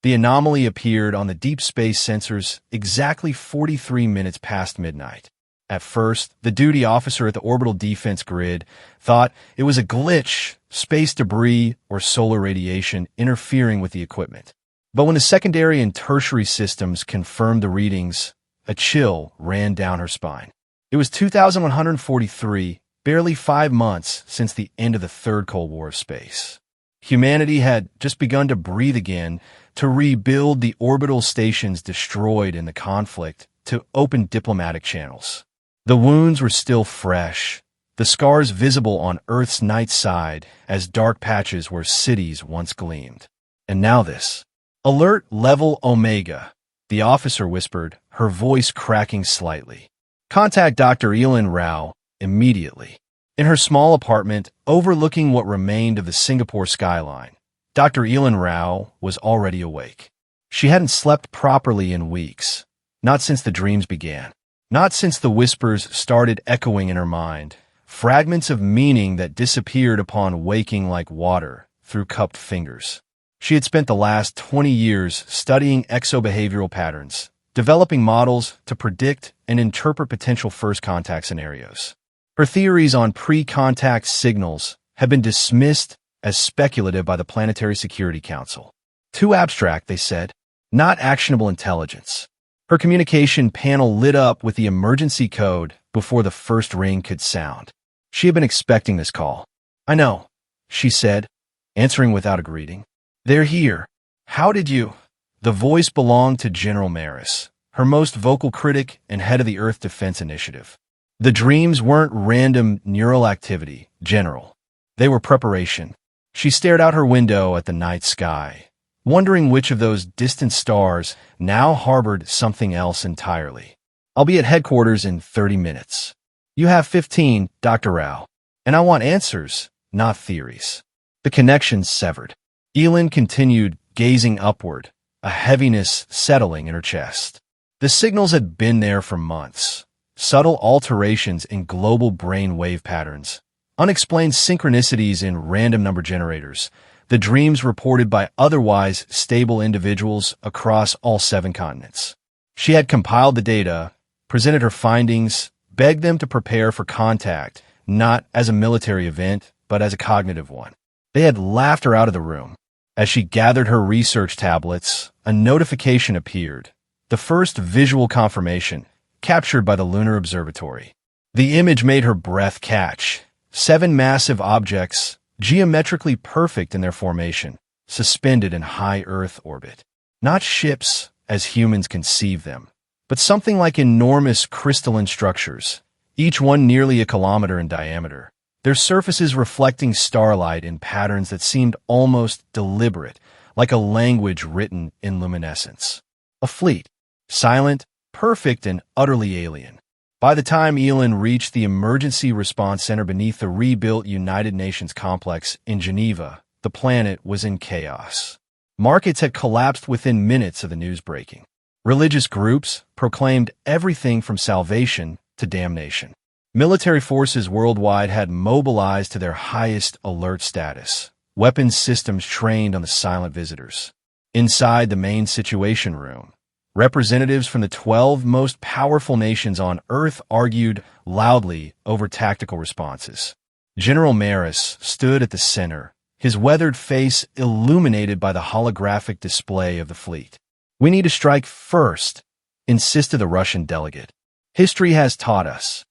The anomaly appeared on the deep space sensors exactly 43 minutes past midnight. At first, the duty officer at the orbital defense grid thought it was a glitch, space debris, or solar radiation interfering with the equipment. But when the secondary and tertiary systems confirmed the readings, a chill ran down her spine. It was 2143, barely 5 months since the end of the Third Cold War of space. Humanity had just begun to breathe again, to rebuild the orbital stations destroyed in the conflict, to open diplomatic channels. The wounds were still fresh, the scars visible on Earth's night side as dark patches where cities once gleamed. And now this. Alert level Omega, the officer whispered, her voice cracking slightly. Contact Dr. Elin Rao immediately. In her small apartment overlooking what remained of the Singapore skyline, Dr. Elin Rao was already awake. She hadn't slept properly in weeks, not since the dreams began. Not since the whispers started echoing in her mind, fragments of meaning that disappeared upon waking like water through cupped fingers. She had spent the last 20 years studying exobehavioral patterns, developing models to predict and interpret potential first contact scenarios. Her theories on pre-contact signals had been dismissed as speculative by the Planetary Security Council. Too abstract, they said, not actionable intelligence. Her communication panel lit up with the emergency code before the first ring could sound. She had been expecting this call. "I know," she said, answering without a greeting. "They're here. How did you—" The voice belonged to General Maris, her most vocal critic and head of the Earth Defense Initiative. The dreams weren't random neural activity, General. They were preparation. She stared out her window at the night sky, wondering which of those distant stars now harbored something else entirely. "I'll be at headquarters in 30 minutes. You have 15, Dr. Rao. And I want answers, not theories." The connection severed. Elin continued gazing upward, a heaviness settling in her chest. The signals had been there for months. Subtle alterations in global brain wave patterns, unexplained synchronicities in random number generators, the dreams reported by otherwise stable individuals across all 7 continents. She had compiled the data, presented her findings, begged them to prepare for contact, not as a military event, but as a cognitive one. They had laughed her out of the room. As she gathered her research tablets, a notification appeared, the first visual confirmation, captured by the Lunar Observatory. The image made her breath catch. 7 massive objects, geometrically perfect in their formation, suspended in high Earth orbit. Not ships as humans conceive them, but something like enormous crystalline structures, each one nearly a kilometer in diameter, their surfaces reflecting starlight in patterns that seemed almost deliberate, like a language written in luminescence. A fleet, silent, perfect, and utterly alien. By the time Elin reached the Emergency Response Center beneath the rebuilt United Nations complex in Geneva, the planet was in chaos. Markets had collapsed within minutes of the news breaking. Religious groups proclaimed everything from salvation to damnation. Military forces worldwide had mobilized to their highest alert status, weapons systems trained on the silent visitors. Inside the main situation room, representatives from the 12 most powerful nations on Earth argued loudly over tactical responses. General Maris stood at the center, his weathered face illuminated by the holographic display of the fleet. "We need to strike first," insisted the Russian delegate. History has taught us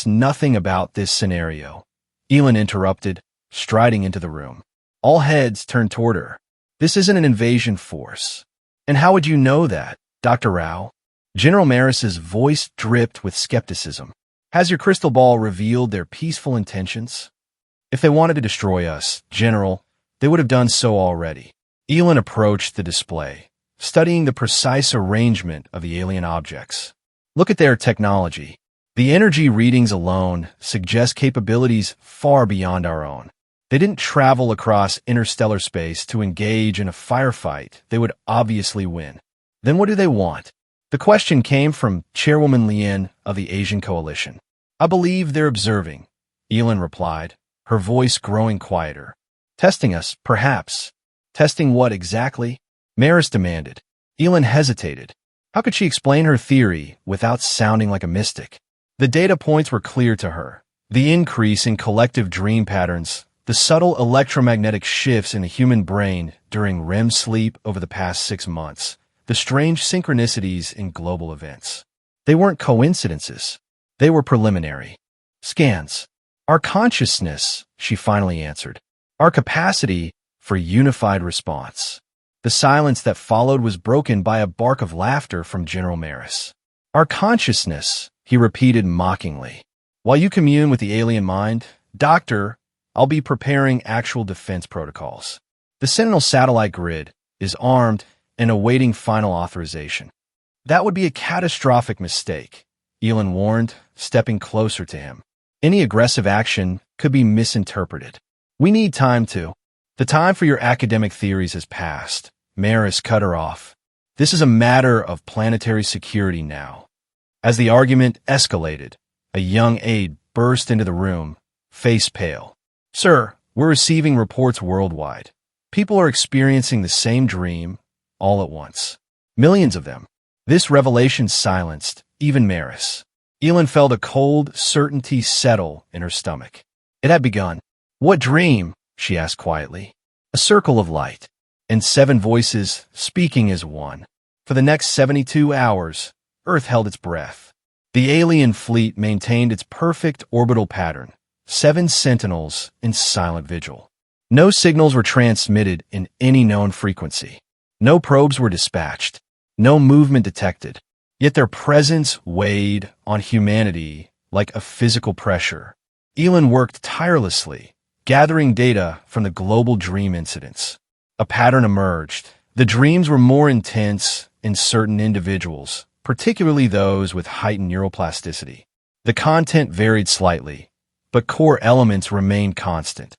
nothing about this scenario," Elin interrupted, striding into the room. All heads turned toward her. "This isn't an invasion force." "And how would you know that, Dr. Rao?" General Maris's voice dripped with skepticism. "Has your crystal ball revealed their peaceful intentions?" "If they wanted to destroy us, General, they would have done so already." Elin approached the display, studying the precise arrangement of the alien objects. "Look at their technology. The energy readings alone suggest capabilities far beyond our own. They didn't travel across interstellar space to engage in a firefight they would obviously win. Then what do they want?" The question came from Chairwoman Lien of the Asian Coalition. "I believe they're observing," Elin replied, her voice growing quieter. "Testing us, perhaps." "Testing what exactly?" Maris demanded. Elin hesitated. How could she explain her theory without sounding like a mystic? The data points were clear to her. The increase in collective dream patterns, the subtle electromagnetic shifts in the human brain during REM sleep over the past 6 months, the strange synchronicities in global events. They weren't coincidences. They were preliminary scans. Our consciousness, she finally answered. Our capacity for unified response. The silence that followed was broken by a bark of laughter from General Maris. Our consciousness, he repeated mockingly. While you commune with the alien mind, Doctor, I'll be preparing actual defense protocols. The Sentinel satellite grid is armed and awaiting final authorization. That would be a catastrophic mistake, Elin warned, stepping closer to him. Any aggressive action could be misinterpreted. We need time to. The time for your academic theories has passed. Maris cut her off. This is a matter of planetary security now. As the argument escalated, a young aide burst into the room, face pale. Sir, we're receiving reports worldwide. People are experiencing the same dream all at once. Millions of them. This revelation silenced even Maris. Elin felt a cold certainty settle in her stomach. It had begun. What dream? She asked quietly. A circle of light, and 7 voices speaking as one. For the next 72 hours, Earth held its breath. The alien fleet maintained its perfect orbital pattern, 7 sentinels in silent vigil. No signals were transmitted in any known frequency. No probes were dispatched. No movement detected. Yet their presence weighed on humanity like a physical pressure. Elin worked tirelessly, gathering data from the global dream incidents. A pattern emerged. The dreams were more intense in certain individuals, particularly those with heightened neuroplasticity. The content varied slightly, but core elements remained constant.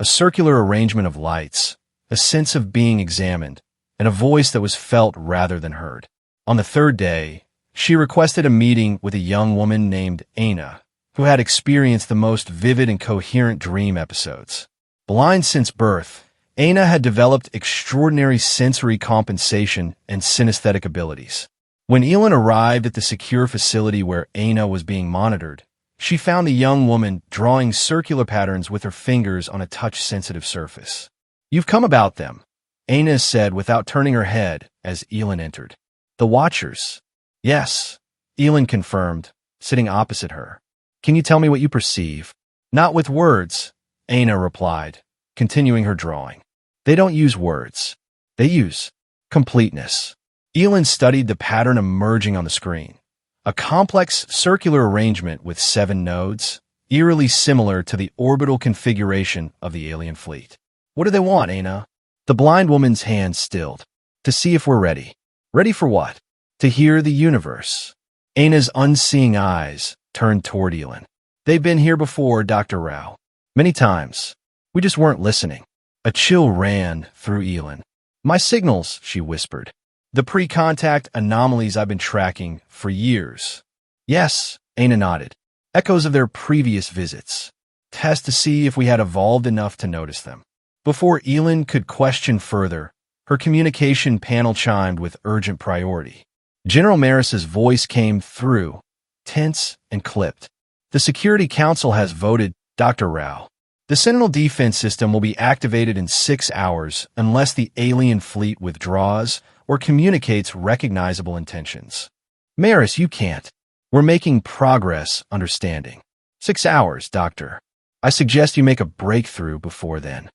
A circular arrangement of lights, a sense of being examined, and a voice that was felt rather than heard. On the 3rd day, she requested a meeting with a young woman named Aina, who had experienced the most vivid and coherent dream episodes. Blind since birth, Aina had developed extraordinary sensory compensation and synesthetic abilities. When Elin arrived at the secure facility where Aina was being monitored, she found the young woman drawing circular patterns with her fingers on a touch-sensitive surface. You've come about them, Aina said without turning her head as Elin entered. The Watchers. Yes, Elin confirmed, sitting opposite her. Can you tell me what you perceive? Not with words, Aina replied, continuing her drawing. They don't use words. They use completeness. Elin studied the pattern emerging on the screen. A complex circular arrangement with 7 nodes, eerily similar to the orbital configuration of the alien fleet. What do they want, Aina? The blind woman's hand stilled. To see if we're ready. Ready for what? To hear the universe. Aina's unseeing eyes turned toward Elin. They've been here before, Dr. Rao. Many times. We just weren't listening. A chill ran through Elin. My signals, she whispered. The pre-contact anomalies I've been tracking for years. Yes, Aina nodded. Echoes of their previous visits. Test to see if we had evolved enough to notice them. Before Elin could question further, her communication panel chimed with urgent priority. General Maris's voice came through, tense and clipped. The Security Council has voted, Dr. Rao. The Sentinel defense system will be activated in 6 hours unless the alien fleet withdraws or communicates recognizable intentions. Maris, you can't. We're making progress understanding. 6 hours, Doctor. I suggest you make a breakthrough before then.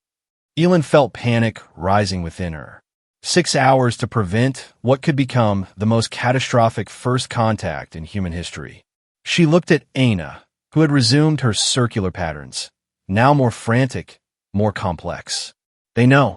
Elin felt panic rising within her. 6 hours to prevent what could become the most catastrophic first contact in human history. She looked at Aina, who had resumed her circular patterns, now more frantic, more complex. They know,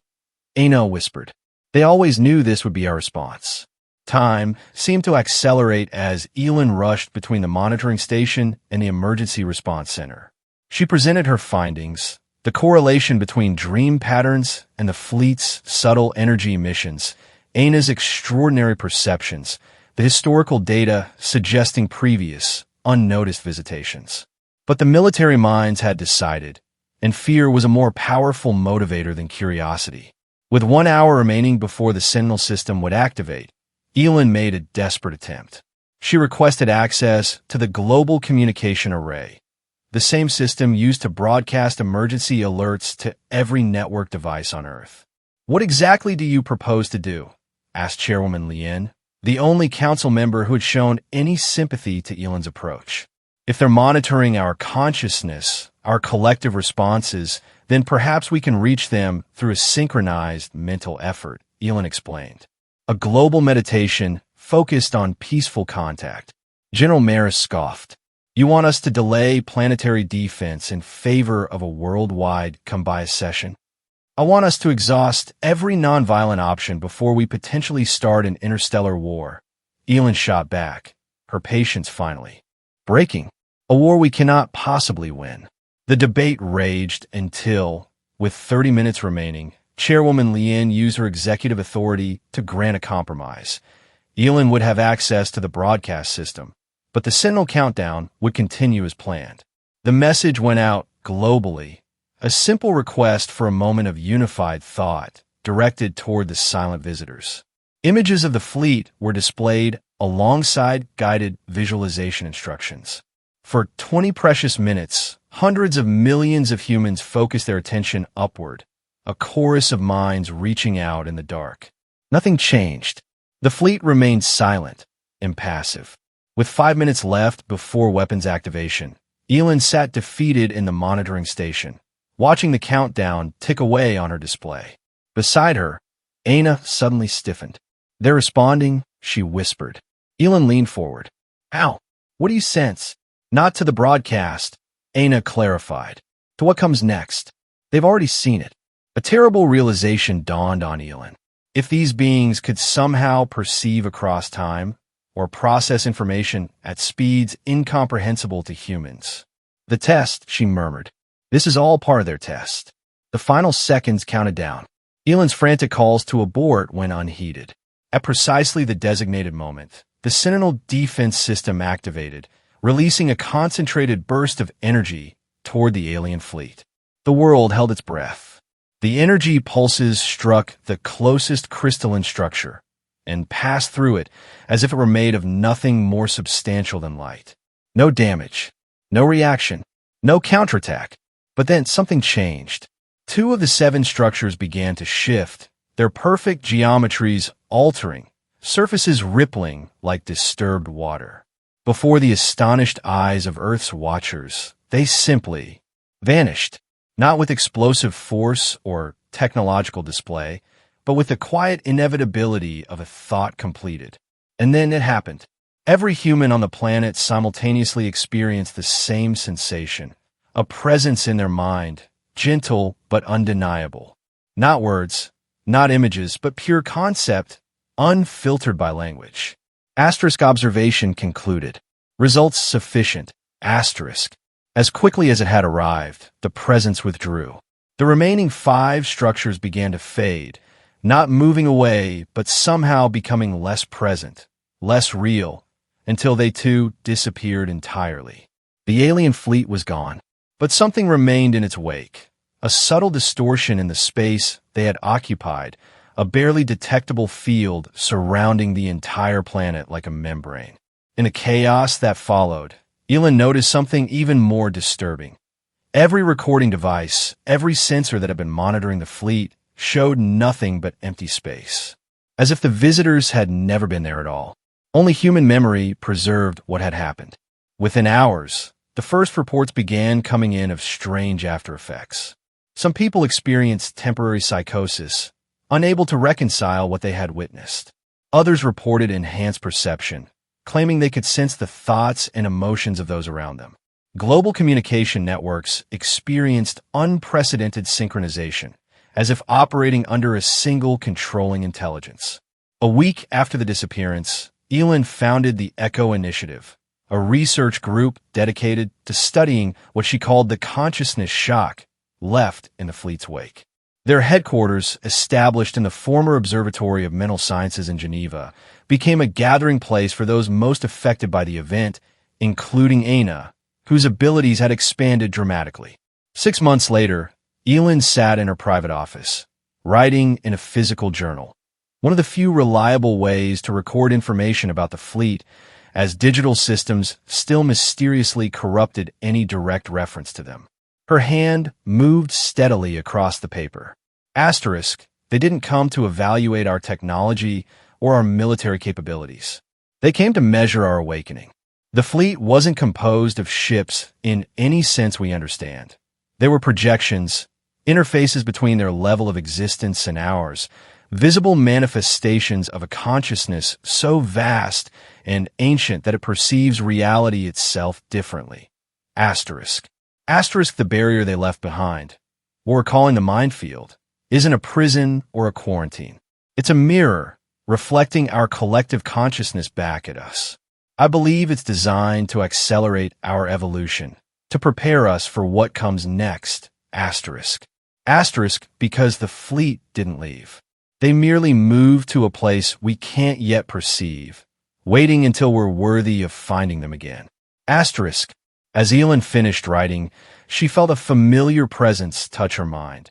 Aina whispered. They always knew this would be our response. Time seemed to accelerate as Elin rushed between the monitoring station and the emergency response center. She presented her findings, the correlation between dream patterns and the fleet's subtle energy emissions, Aina's extraordinary perceptions, the historical data suggesting previous, unnoticed visitations. But the military minds had decided, and fear was a more powerful motivator than curiosity. With 1 hour remaining before the Sentinel system would activate, Elin made a desperate attempt. She requested access to the Global Communication Array, the same system used to broadcast emergency alerts to every network device on Earth. "What exactly do you propose to do?" asked Chairwoman Lien, the only council member who had shown any sympathy to Elin's approach. "If they're monitoring our consciousness, our collective responses, then perhaps we can reach them through a synchronized mental effort," Elin explained. "A global meditation focused on peaceful contact." General Maris scoffed. "You want us to delay planetary defense in favor of a worldwide come-by session? I want us to exhaust every nonviolent option before we potentially start an interstellar war." Elin shot back, her patience finally breaking. "A war we cannot possibly win." The debate raged until, with 30 minutes remaining, Chairwoman Lien used her executive authority to grant a compromise. Elin would have access to the broadcast system, but the Sentinel countdown would continue as planned. The message went out globally, a simple request for a moment of unified thought directed toward the silent visitors. Images of the fleet were displayed alongside guided visualization instructions. For 20 precious minutes, hundreds of millions of humans focused their attention upward, a chorus of minds reaching out in the dark. Nothing changed. The fleet remained silent, impassive. With 5 minutes left before weapons activation, Elin sat defeated in the monitoring station, watching the countdown tick away on her display. Beside her, Aina suddenly stiffened. "They're responding," she whispered. Elin leaned forward. "How? What do you sense?" "Not to the broadcast," Aina clarified. "To what comes next. They've already seen it." A terrible realization dawned on Elin. If these beings could somehow perceive across time, or process information at speeds incomprehensible to humans. "The test," she murmured. "This is all part of their test." The final seconds counted down. Elin's frantic calls to abort went unheeded. At precisely the designated moment, the Sentinel defense system activated, releasing a concentrated burst of energy toward the alien fleet. The world held its breath. The energy pulses struck the closest crystalline structure and passed through it as if it were made of nothing more substantial than light. No damage, no reaction, no counterattack. But then something changed. 2 of the 7 structures began to shift, their perfect geometries altering, surfaces rippling like disturbed water. Before the astonished eyes of Earth's watchers, they simply vanished, not with explosive force or technological display, but with the quiet inevitability of a thought completed. And then it happened. Every human on the planet simultaneously experienced the same sensation, a presence in their mind, gentle but undeniable. Not words, not images, but pure concept, unfiltered by language. Asterisk observation concluded. Results sufficient. Asterisk. As quickly as it had arrived, the presence withdrew. The remaining 5 structures began to fade, not moving away, but somehow becoming less present, less real, until they too disappeared entirely. The alien fleet was gone, but something remained in its wake, a subtle distortion in the space they had occupied, a barely detectable field surrounding the entire planet like a membrane. In the chaos that followed, Elin noticed something even more disturbing. Every recording device, every sensor that had been monitoring the fleet, showed nothing but empty space, as if the visitors had never been there at all. Only human memory preserved what had happened. Within hours, the first reports began coming in of strange after-effects. Some people experienced temporary psychosis, unable to reconcile what they had witnessed. Others reported enhanced perception, claiming they could sense the thoughts and emotions of those around them. Global communication networks experienced unprecedented synchronization, as if operating under a single controlling intelligence. A week after the disappearance, Elin founded the Echo Initiative, a research group dedicated to studying what she called the consciousness shock left in the fleet's wake. Their headquarters, established in the former Observatory of Mental Sciences in Geneva, became a gathering place for those most affected by the event, including Aina, whose abilities had expanded dramatically. 6 months later, Elin sat in her private office, writing in a physical journal. One of the few reliable ways to record information about the fleet, as digital systems still mysteriously corrupted any direct reference to them. Her hand moved steadily across the paper. Asterisk, they didn't come to evaluate our technology or our military capabilities. They came to measure our awakening. The fleet wasn't composed of ships in any sense we understand. They were projections, interfaces between their level of existence and ours, visible manifestations of a consciousness so vast and ancient that it perceives reality itself differently. Asterisk. Asterisk, the barrier they left behind, what we're calling the minefield, isn't a prison or a quarantine. It's a mirror reflecting our collective consciousness back at us. I believe it's designed to accelerate our evolution, to prepare us for what comes next. Asterisk. Asterisk, because the fleet didn't leave. They merely moved to a place we can't yet perceive, waiting until we're worthy of finding them again. Asterisk. As Elin finished writing, she felt a familiar presence touch her mind.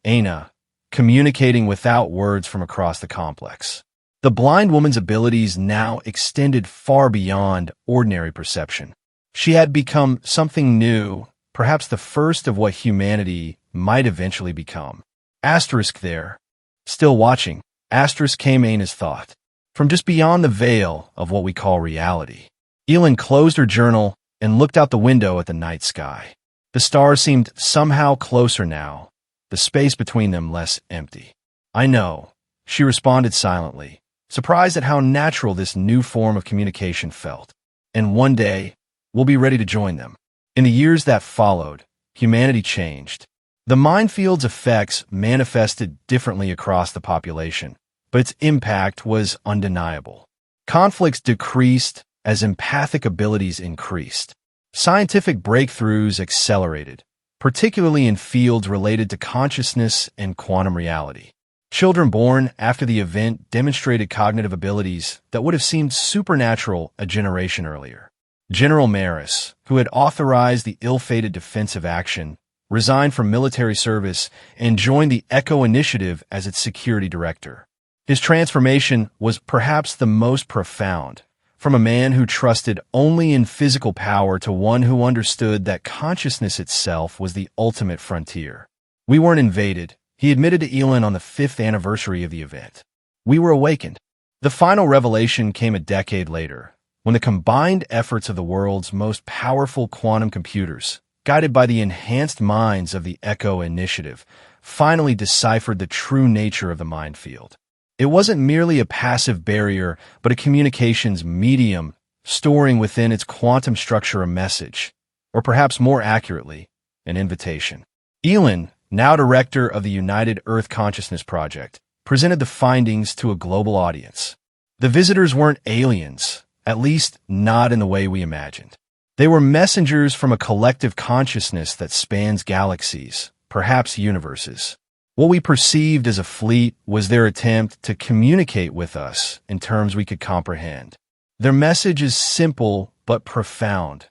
Aina, communicating without words from across the complex. The blind woman's abilities now extended far beyond ordinary perception. She had become something new, perhaps the first of what humanity might eventually become. Asterisk there. Still watching, asterisk came Aina's thought. From just beyond the veil of what we call reality. Elin closed her journal and looked out the window at the night sky. The stars seemed somehow closer now, the space between them less empty. I know, she responded silently, surprised at how natural this new form of communication felt. And one day, we'll be ready to join them. In the years that followed, humanity changed. The minefield's effects manifested differently across the population, but its impact was undeniable. Conflicts decreased as empathic abilities increased. Scientific breakthroughs accelerated, particularly in fields related to consciousness and quantum reality. Children born after the event demonstrated cognitive abilities that would have seemed supernatural a generation earlier. General Maris, who had authorized the ill-fated defensive action, resigned from military service and joined the Echo Initiative as its security director. His transformation was perhaps the most profound, from a man who trusted only in physical power to one who understood that consciousness itself was the ultimate frontier. We weren't invaded, he admitted to Elin on the 5th anniversary of the event. We were awakened. The final revelation came a decade later, when the combined efforts of the world's most powerful quantum computers, guided by the enhanced minds of the Echo Initiative, finally deciphered the true nature of the minefield. It wasn't merely a passive barrier, but a communications medium, storing within its quantum structure a message, or perhaps more accurately, an invitation. Elin, now director of the United Earth Consciousness Project, presented the findings to a global audience. The visitors weren't aliens, at least not in the way we imagined. They were messengers from a collective consciousness that spans galaxies, perhaps universes. What we perceived as a fleet was their attempt to communicate with us in terms we could comprehend. Their message is simple but profound.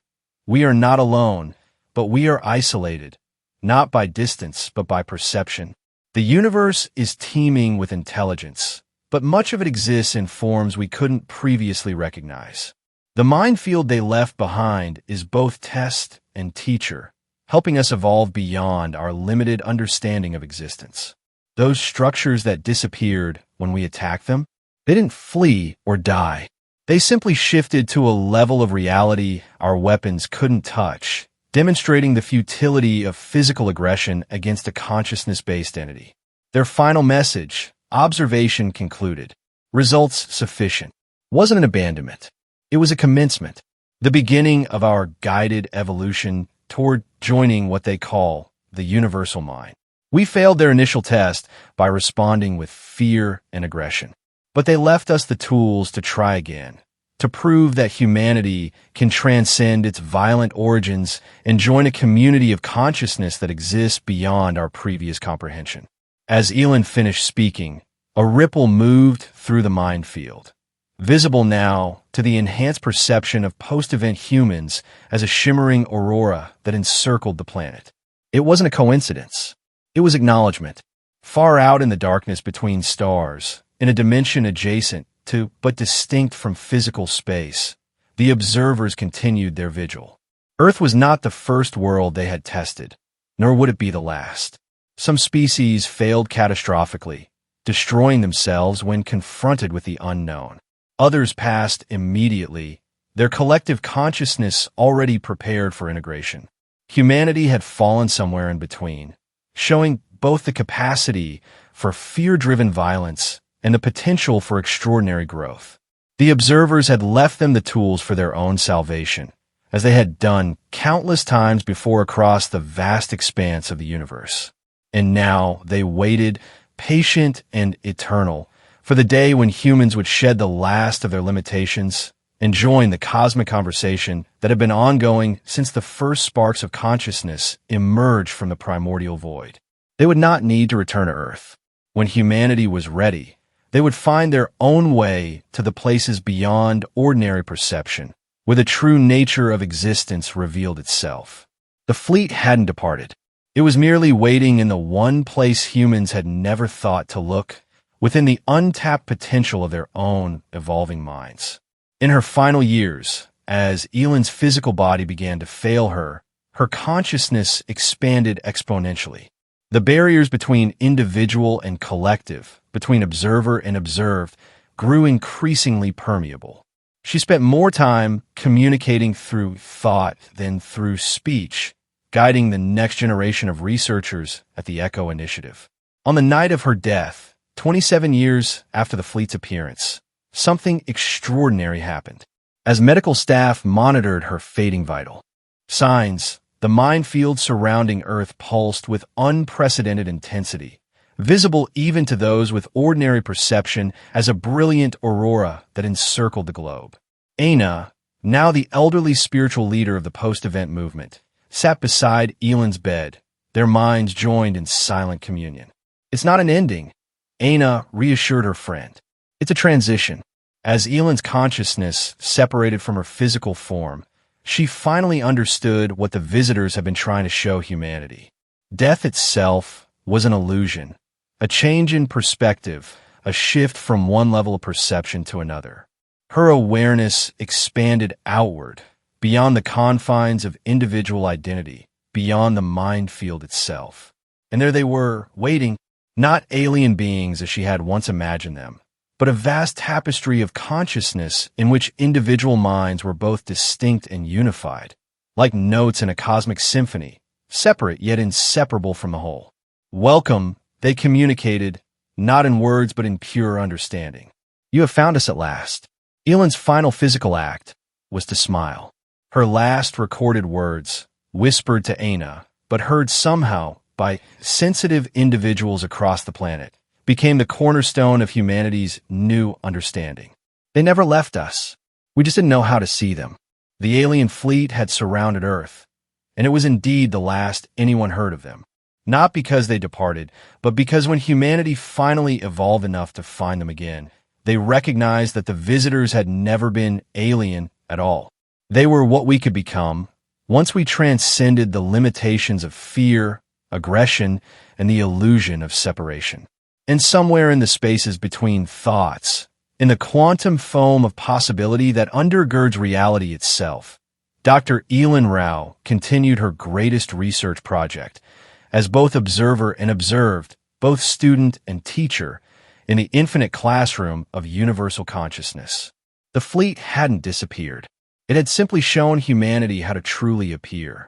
We are not alone, but we are isolated, not by distance but by perception. The universe is teeming with intelligence, but much of it exists in forms we couldn't previously recognize. The minefield they left behind is both test and teacher, helping us evolve beyond our limited understanding of existence. Those structures that disappeared when we attacked them, they didn't flee or die. They simply shifted to a level of reality our weapons couldn't touch, demonstrating the futility of physical aggression against a consciousness-based entity. Their final message, observation concluded, results sufficient, wasn't an abandonment. It was a commencement, the beginning of our guided evolution toward joining what they call the universal mind. We failed their initial test by responding with fear and aggression, but they left us the tools to try again, to prove that humanity can transcend its violent origins and join a community of consciousness that exists beyond our previous comprehension. As Elin finished speaking, a ripple moved through the minefield, visible now to the enhanced perception of post-event humans as a shimmering aurora that encircled the planet. It wasn't a coincidence. It was acknowledgement. Far out in the darkness between stars, in a dimension adjacent to but distinct from physical space, the observers continued their vigil. Earth was not the first world they had tested, nor would it be the last. Some species failed catastrophically, destroying themselves when confronted with the unknown. Others passed immediately, their collective consciousness already prepared for integration. Humanity had fallen somewhere in between, showing both the capacity for fear-driven violence and the potential for extraordinary growth. The observers had left them the tools for their own salvation, as they had done countless times before across the vast expanse of the universe. And now they waited, patient and eternal, for the day when humans would shed the last of their limitations and join the cosmic conversation that had been ongoing since the first sparks of consciousness emerged from the primordial void. They would not need to return to Earth. When humanity was ready, they would find their own way to the places beyond ordinary perception, where the true nature of existence revealed itself. The fleet hadn't departed. It was merely waiting in the one place humans had never thought to look, within the untapped potential of their own evolving minds. In her final years, as Elend's physical body began to fail her, her consciousness expanded exponentially. The barriers between individual and collective, between observer and observed, grew increasingly permeable. She spent more time communicating through thought than through speech, guiding the next generation of researchers at the Echo Initiative. On the night of her death, 27 years after the fleet's appearance, something extraordinary happened. As medical staff monitored her fading vital signs, the minefield surrounding Earth pulsed with unprecedented intensity, visible even to those with ordinary perception as a brilliant aurora that encircled the globe. Aina, now the elderly spiritual leader of the post-event movement, sat beside Elend's bed, their minds joined in silent communion. It's not an ending, Aina reassured her friend. It's a transition. As Elend's consciousness separated from her physical form, she finally understood what the visitors had been trying to show humanity. Death itself was an illusion, a change in perspective, a shift from one level of perception to another. Her awareness expanded outward, beyond the confines of individual identity, beyond the mind field itself. And there they were, waiting, not alien beings as she had once imagined them, but a vast tapestry of consciousness in which individual minds were both distinct and unified, like notes in a cosmic symphony, separate yet inseparable from the whole. Welcome, they communicated, not in words but in pure understanding. You have found us at last. Elend's final physical act was to smile. Her last recorded words, whispered to Aina, but heard somehow by sensitive individuals across the planet, became the cornerstone of humanity's new understanding. They never left us. We just didn't know how to see them. The alien fleet had surrounded Earth, and it was indeed the last anyone heard of them. Not because they departed, but because when humanity finally evolved enough to find them again, they recognized that the visitors had never been alien at all. They were what we could become once we transcended the limitations of fear, aggression, and the illusion of separation. And somewhere in the spaces between thoughts, in the quantum foam of possibility that undergirds reality itself, Dr. Elend Rao continued her greatest research project as both observer and observed, both student and teacher, in the infinite classroom of universal consciousness. The fleet hadn't disappeared. It had simply shown humanity how to truly appear.